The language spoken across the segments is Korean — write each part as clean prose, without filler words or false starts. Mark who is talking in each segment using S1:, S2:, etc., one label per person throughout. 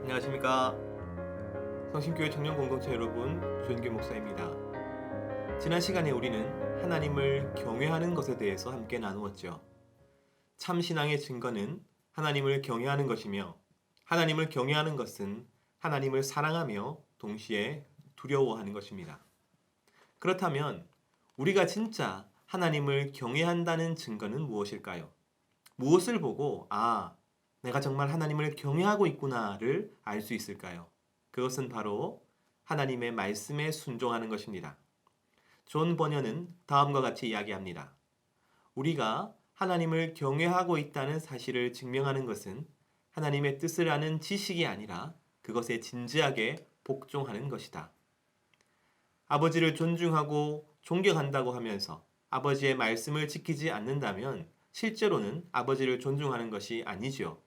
S1: 안녕하십니까. 성신교회 청년공동체 여러분, 조인규 목사입니다. 지난 시간에 우리는 하나님을 경외하는 것에 대해서 함께 나누었죠. 참 신앙의 증거는 하나님을 경외하는 것이며, 하나님을 경외하는 것은 하나님을 사랑하며 동시에 두려워하는 것입니다. 그렇다면 우리가 진짜 하나님을 경외한다는 증거는 무엇일까요? 무엇을 보고 내가 정말 하나님을 경외하고 있구나를 알 수 있을까요? 그것은 바로 하나님의 말씀에 순종하는 것입니다. 존 버녀는 다음과 같이 이야기합니다. 우리가 하나님을 경외하고 있다는 사실을 증명하는 것은 하나님의 뜻을 아는 지식이 아니라 그것에 진지하게 복종하는 것이다. 아버지를 존중하고 존경한다고 하면서 아버지의 말씀을 지키지 않는다면 실제로는 아버지를 존중하는 것이 아니지요.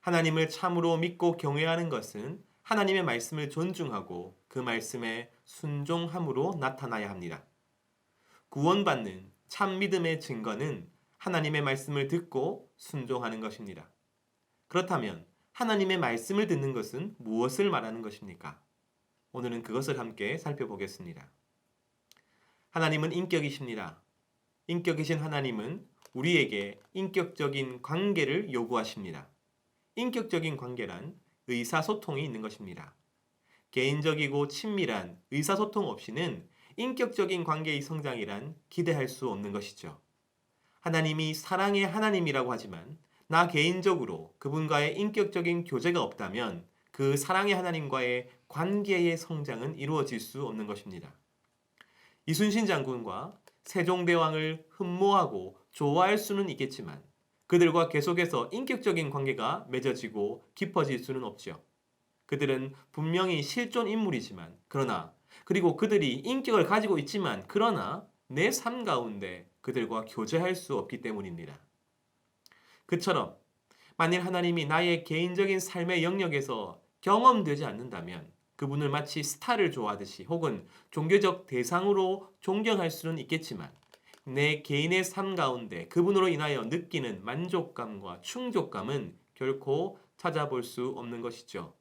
S1: 하나님을 참으로 믿고 경외하는 것은 하나님의 말씀을 존중하고 그 말씀에 순종함으로 나타나야 합니다. 구원받는 참 믿음의 증거는 하나님의 말씀을 듣고 순종하는 것입니다. 그렇다면 하나님의 말씀을 듣는 것은 무엇을 말하는 것입니까? 오늘은 그것을 함께 살펴보겠습니다. 하나님은 인격이십니다. 인격이신 하나님은 우리에게 인격적인 관계를 요구하십니다. 인격적인 관계란 의사소통이 있는 것입니다. 개인적이고 친밀한 의사소통 없이는 인격적인 관계의 성장이란 기대할 수 없는 것이죠. 하나님이 사랑의 하나님이라고 하지만 나 개인적으로 그분과의 인격적인 교제가 없다면 그 사랑의 하나님과의 관계의 성장은 이루어질 수 없는 것입니다. 이순신 장군과 세종대왕을 흠모하고 좋아할 수는 있겠지만 그들과 계속해서 인격적인 관계가 맺어지고 깊어질 수는 없죠. 그들은 분명히 실존 인물이지만 그리고 그들이 인격을 가지고 있지만 그러나 내 삶 가운데 그들과 교제할 수 없기 때문입니다. 그처럼 만일 하나님이 나의 개인적인 삶의 영역에서 경험되지 않는다면 그분을 마치 스타를 좋아하듯이 혹은 종교적 대상으로 존경할 수는 있겠지만 내 개인의 삶 가운데 그분으로 인하여 느끼는 만족감과 충족감은 결코 찾아볼 수 없는 것이죠.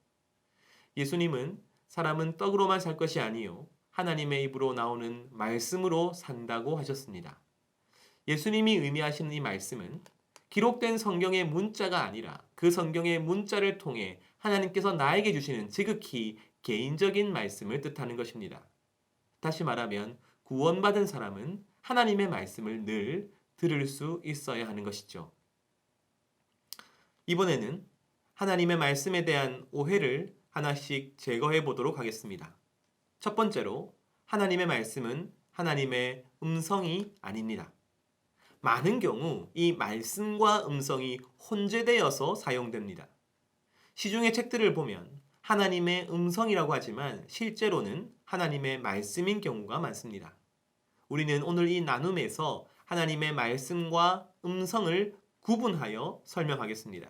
S1: 예수님은 사람은 떡으로만 살 것이 아니요 하나님의 입으로 나오는 말씀으로 산다고 하셨습니다. 예수님이 의미하시는 이 말씀은 기록된 성경의 문자가 아니라 그 성경의 문자를 통해 하나님께서 나에게 주시는 지극히 개인적인 말씀을 뜻하는 것입니다. 다시 말하면 구원받은 사람은 하나님의 말씀을 늘 들을 수 있어야 하는 것이죠. 이번에는 하나님의 말씀에 대한 오해를 하나씩 제거해 보도록 하겠습니다. 첫 번째로 하나님의 말씀은 하나님의 음성이 아닙니다. 많은 경우 이 말씀과 음성이 혼재되어서 사용됩니다. 시중의 책들을 보면 하나님의 음성이라고 하지만 실제로는 하나님의 말씀인 경우가 많습니다. 우리는 오늘 이 나눔에서 하나님의 말씀과 음성을 구분하여 설명하겠습니다.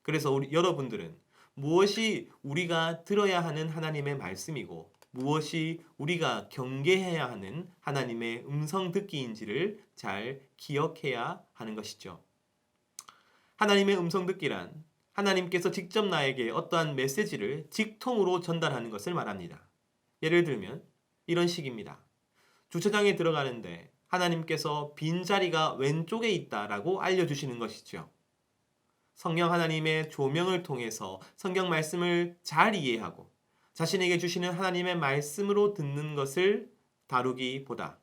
S1: 그래서 여러분들은 무엇이 우리가 들어야 하는 하나님의 말씀이고 무엇이 우리가 경계해야 하는 하나님의 음성 듣기인지를 잘 기억해야 하는 것이죠. 하나님의 음성 듣기란 하나님께서 직접 나에게 어떠한 메시지를 직통으로 전달하는 것을 말합니다. 예를 들면 이런 식입니다. 주차장에 들어가는데 하나님께서 빈자리가 왼쪽에 있다라고 알려주시는 것이죠. 성령 하나님의 조명을 통해서 성경 말씀을 잘 이해하고 자신에게 주시는 하나님의 말씀으로 듣는 것을 다루기보다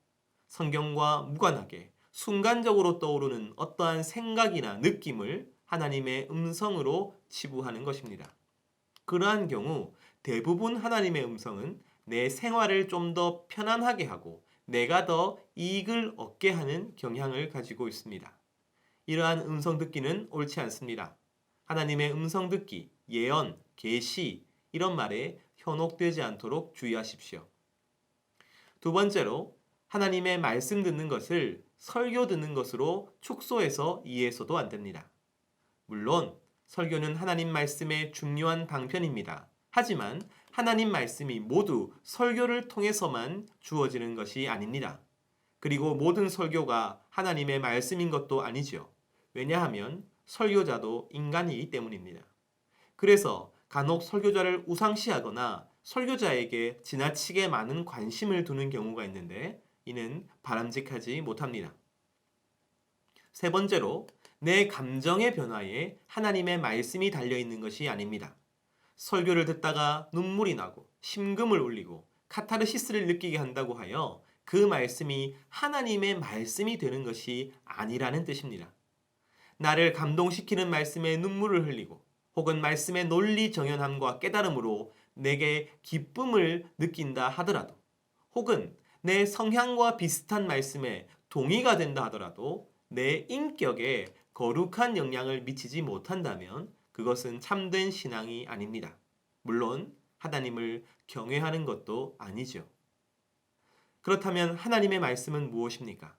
S1: 성경과 무관하게 순간적으로 떠오르는 어떠한 생각이나 느낌을 하나님의 음성으로 치부하는 것입니다. 그러한 경우 대부분 하나님의 음성은 내 생활을 좀 더 편안하게 하고 내가 더 이익을 얻게 하는 경향을 가지고 있습니다. 이러한 음성 듣기는 옳지 않습니다. 하나님의 음성 듣기, 예언, 계시 이런 말에 현혹되지 않도록 주의하십시오. 두 번째로 하나님의 말씀 듣는 것을 설교 듣는 것으로 축소해서 이해해서도 안 됩니다. 물론 설교는 하나님 말씀의 중요한 방편입니다. 하지만 하나님 말씀이 모두 설교를 통해서만 주어지는 것이 아닙니다. 그리고 모든 설교가 하나님의 말씀인 것도 아니지요. 왜냐하면 설교자도 인간이기 때문입니다. 그래서 간혹 설교자를 우상시하거나 설교자에게 지나치게 많은 관심을 두는 경우가 있는데 이는 바람직하지 못합니다. 세 번째로 내 감정의 변화에 하나님의 말씀이 달려있는 것이 아닙니다. 설교를 듣다가 눈물이 나고 심금을 울리고 카타르시스를 느끼게 한다고 하여 그 말씀이 하나님의 말씀이 되는 것이 아니라는 뜻입니다. 나를 감동시키는 말씀에 눈물을 흘리고 혹은 말씀의 논리 정연함과 깨달음으로 내게 기쁨을 느낀다 하더라도 혹은 내 성향과 비슷한 말씀에 동의가 된다 하더라도 내 인격에 거룩한 영향을 미치지 못한다면 그것은 참된 신앙이 아닙니다. 물론 하나님을 경외하는 것도 아니죠. 그렇다면 하나님의 말씀은 무엇입니까?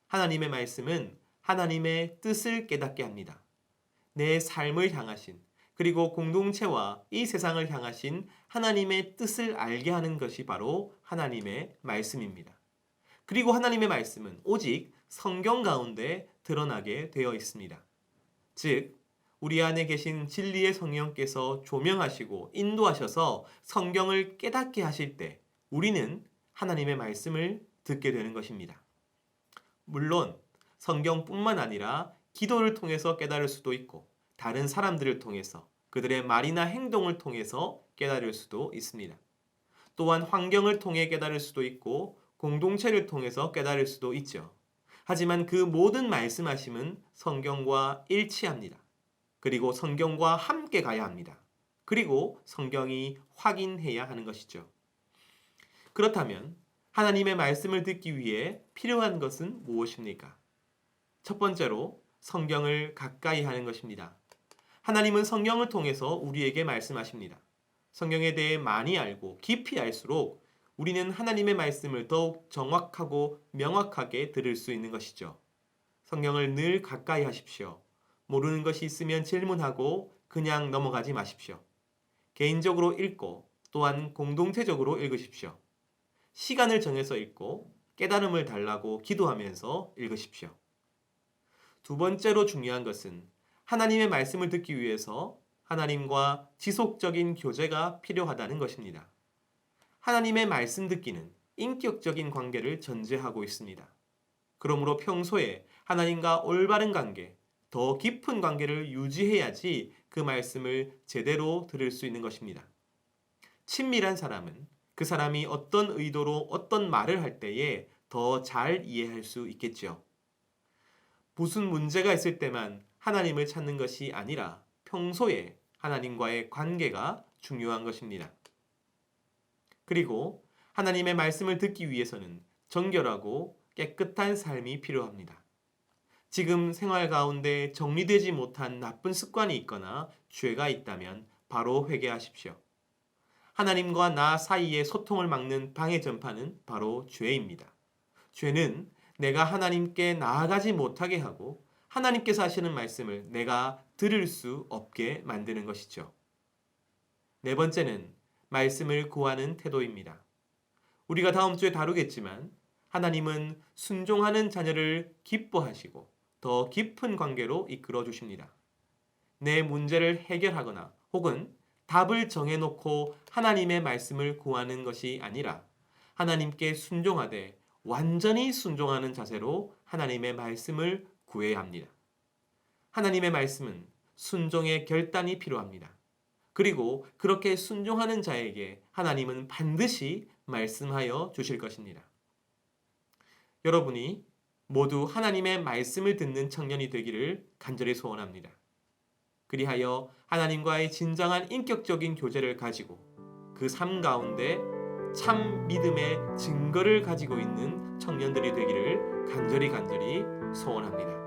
S1: 하나님의 말씀은 하나님의 뜻을 깨닫게 합니다. 내 삶을 향하신 그리고 공동체와 이 세상을 향하신 하나님의 뜻을 알게 하는 것이 바로 하나님의 말씀입니다. 그리고 하나님의 말씀은 오직 성경 가운데 드러나게 되어 있습니다. 즉, 우리 안에 계신 진리의 성령께서 조명하시고 인도하셔서 성경을 깨닫게 하실 때 우리는 하나님의 말씀을 듣게 되는 것입니다. 물론 성경뿐만 아니라 기도를 통해서 깨달을 수도 있고 다른 사람들을 통해서 그들의 말이나 행동을 통해서 깨달을 수도 있습니다. 또한 환경을 통해 깨달을 수도 있고 공동체를 통해서 깨달을 수도 있죠. 하지만 그 모든 말씀하심은 성경과 일치합니다. 그리고 성경과 함께 가야 합니다. 그리고 성경이 확인해야 하는 것이죠. 그렇다면 하나님의 말씀을 듣기 위해 필요한 것은 무엇입니까? 첫 번째로 성경을 가까이 하는 것입니다. 하나님은 성경을 통해서 우리에게 말씀하십니다. 성경에 대해 많이 알고 깊이 알수록 우리는 하나님의 말씀을 더욱 정확하고 명확하게 들을 수 있는 것이죠. 성경을 늘 가까이 하십시오. 모르는 것이 있으면 질문하고 그냥 넘어가지 마십시오. 개인적으로 읽고 또한 공동체적으로 읽으십시오. 시간을 정해서 읽고 깨달음을 달라고 기도하면서 읽으십시오. 두 번째로 중요한 것은 하나님의 말씀을 듣기 위해서 하나님과 지속적인 교제가 필요하다는 것입니다. 하나님의 말씀 듣기는 인격적인 관계를 전제하고 있습니다. 그러므로 평소에 하나님과 올바른 관계, 더 깊은 관계를 유지해야지 그 말씀을 제대로 들을 수 있는 것입니다. 친밀한 사람은 그 사람이 어떤 의도로 어떤 말을 할 때에 더 잘 이해할 수 있겠죠. 무슨 문제가 있을 때만 하나님을 찾는 것이 아니라 평소에 하나님과의 관계가 중요한 것입니다. 그리고 하나님의 말씀을 듣기 위해서는 정결하고 깨끗한 삶이 필요합니다. 지금 생활 가운데 정리되지 못한 나쁜 습관이 있거나 죄가 있다면 바로 회개하십시오. 하나님과 나 사이의 소통을 막는 방해 전파는 바로 죄입니다. 죄는 내가 하나님께 나아가지 못하게 하고 하나님께서 하시는 말씀을 내가 들을 수 없게 만드는 것이죠. 네 번째는 말씀을 구하는 태도입니다. 우리가 다음 주에 다루겠지만 하나님은 순종하는 자녀를 기뻐하시고 더 깊은 관계로 이끌어 주십니다. 내 문제를 해결하거나 혹은 답을 정해놓고 하나님의 말씀을 구하는 것이 아니라 하나님께 순종하되 완전히 순종하는 자세로 하나님의 말씀을 구해야 합니다. 하나님의 말씀은 순종의 결단이 필요합니다. 그리고 그렇게 순종하는 자에게 하나님은 반드시 말씀하여 주실 것입니다. 여러분이 모두 하나님의 말씀을 듣는 청년이 되기를 간절히 소원합니다. 그리하여 하나님과의 진정한 인격적인 교제를 가지고 그 삶 가운데 참 믿음의 증거를 가지고 있는 청년들이 되기를 간절히 소원합니다.